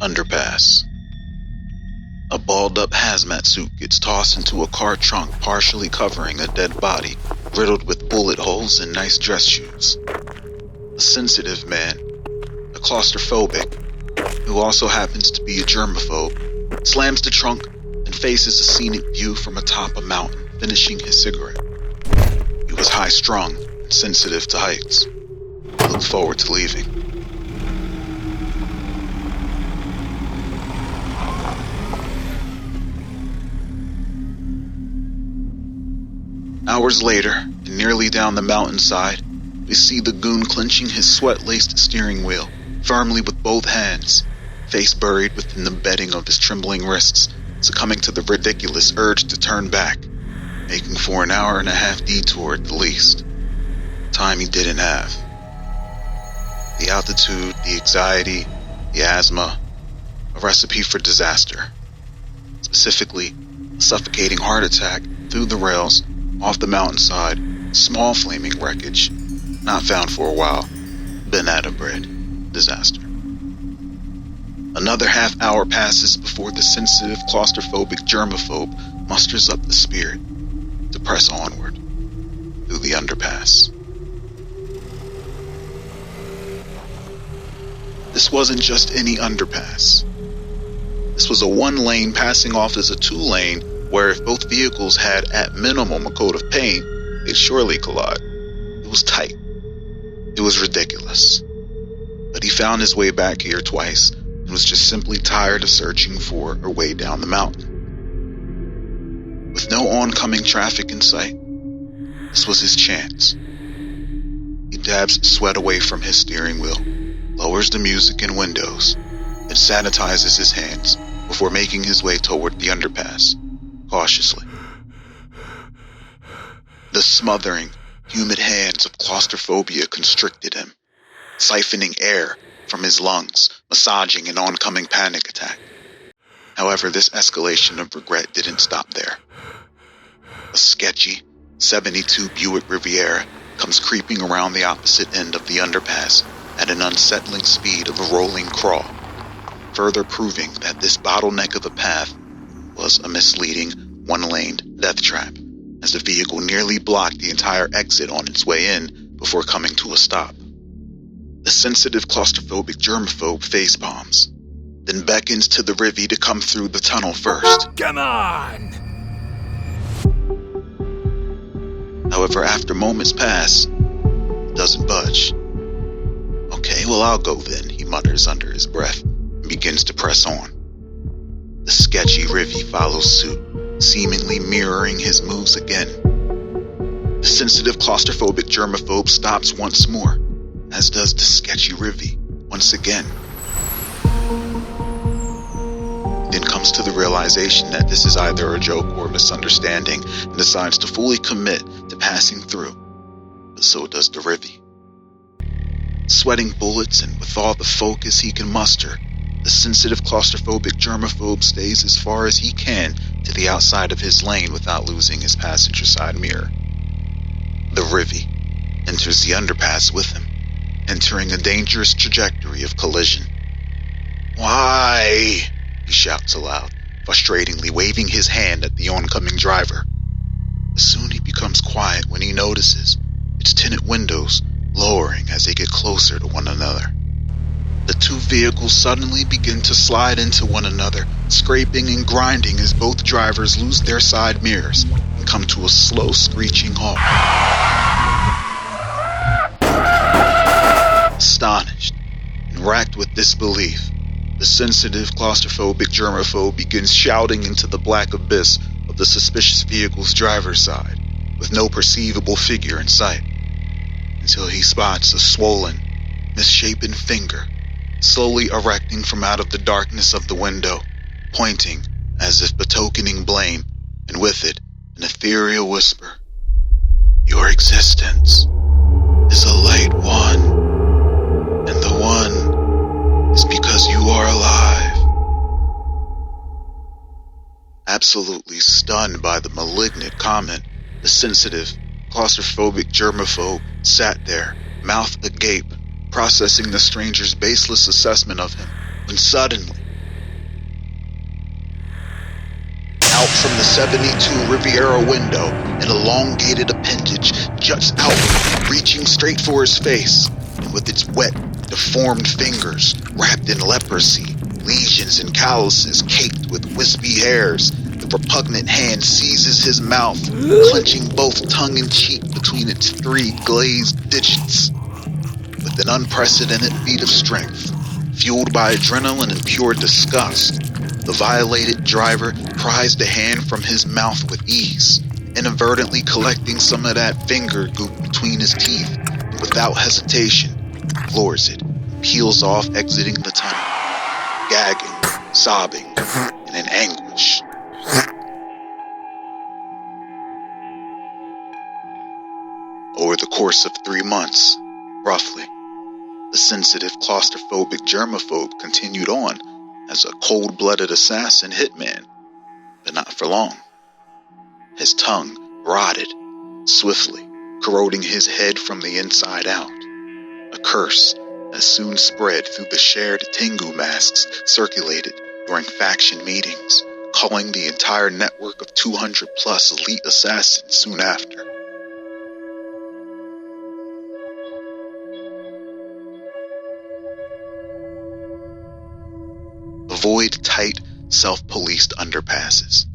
Underpass. A balled-up hazmat suit gets tossed into a car trunk partially covering a dead body, riddled with bullet holes and nice dress shoes. A sensitive man, a claustrophobic, who also happens to be a germaphobe, slams the trunk and faces a scenic view from atop a mountain, finishing his cigarette. He was high-strung and sensitive to heights. He looked forward to leaving. Hours later, and nearly down the mountainside, we see the goon clenching his sweat-laced steering wheel, firmly with both hands, face buried within the bedding of his trembling wrists, succumbing to the ridiculous urge to turn back, making for an hour-and-a-half detour at the least. Time he didn't have. The altitude, the anxiety, the asthma, a recipe for disaster. Specifically, a suffocating heart attack through the rails, off the mountainside, small flaming wreckage, not found for a while, banana bread, disaster. Another half hour passes before the sensitive claustrophobic germaphobe musters up the spirit to press onward through the underpass. This wasn't just any underpass. This was a one-lane passing off as a two-lane where if both vehicles had at minimum a coat of paint, they'd surely collide. It was tight. It was ridiculous. But he found his way back here twice and was just simply tired of searching for a way down the mountain. With no oncoming traffic in sight, this was his chance. He dabs sweat away from his steering wheel, lowers the music and windows, and sanitizes his hands before making his way toward the underpass, cautiously. The smothering, humid hands of claustrophobia constricted him, siphoning air from his lungs, massaging an oncoming panic attack. However, this escalation of regret didn't stop there. A sketchy, 72 Buick Riviera comes creeping around the opposite end of the underpass at an unsettling speed of a rolling crawl, further proving that this bottleneck of a path was a misleading, one-lane death trap, as the vehicle nearly blocked the entire exit on its way in before coming to a stop. The sensitive claustrophobic germaphobe facepalms, then beckons to the Rivy to come through the tunnel first. Come on! However, after moments pass, it doesn't budge. Okay, well, I'll go then, he mutters under his breath and begins to press on. The sketchy Rivy follows suit, seemingly mirroring his moves again. The sensitive claustrophobic germaphobe stops once more, as does the sketchy Rivy once again. He then comes to the realization that this is either a joke or a misunderstanding and decides to fully commit to passing through, but so does the Rivy. Sweating bullets and with all the focus he can muster, the sensitive claustrophobic germaphobe stays as far as he can to the outside of his lane without losing his passenger side mirror. The Rivy enters the underpass with him, entering a dangerous trajectory of collision. "Why?" he shouts aloud, frustratingly waving his hand at the oncoming driver. But soon he becomes quiet when he notices its tinted windows lowering as they get closer to one another. The two vehicles suddenly begin to slide into one another, scraping and grinding as both drivers lose their side mirrors and come to a slow screeching halt. Astonished and racked with disbelief, the sensitive claustrophobic germaphobe begins shouting into the black abyss of the suspicious vehicle's driver's side, with no perceivable figure in sight, until he spots a swollen, misshapen finger slowly erecting from out of the darkness of the window, pointing as if betokening blame, and with it an ethereal whisper. "Your existence is a light one, and the one is because you are alive." Absolutely stunned by the malignant comment, the sensitive, claustrophobic germaphobe sat there, mouth agape, processing the stranger's baseless assessment of him, when suddenly, from the 72 Riviera window, an elongated appendage juts out, reaching straight for his face, and with its wet, deformed fingers wrapped in leprosy, lesions and calluses caked with wispy hairs, the repugnant hand seizes his mouth, clenching both tongue and cheek between its 3 glazed digits. With an unprecedented feat of strength, fueled by adrenaline and pure disgust, the violated driver pries the hand from his mouth with ease, inadvertently collecting some of that finger goop between his teeth, and without hesitation, floors it, peels off, exiting the tunnel, gagging, sobbing, and in anguish. Over the course of 3 months, roughly, the sensitive, claustrophobic germaphobe continued on as a cold-blooded assassin hitman, but not for long. His tongue rotted, swiftly, corroding his head from the inside out. A curse that soon spread through the shared Tengu masks circulated during faction meetings, calling the entire network of 200-plus elite assassins soon after. Avoid tight, self-policed underpasses.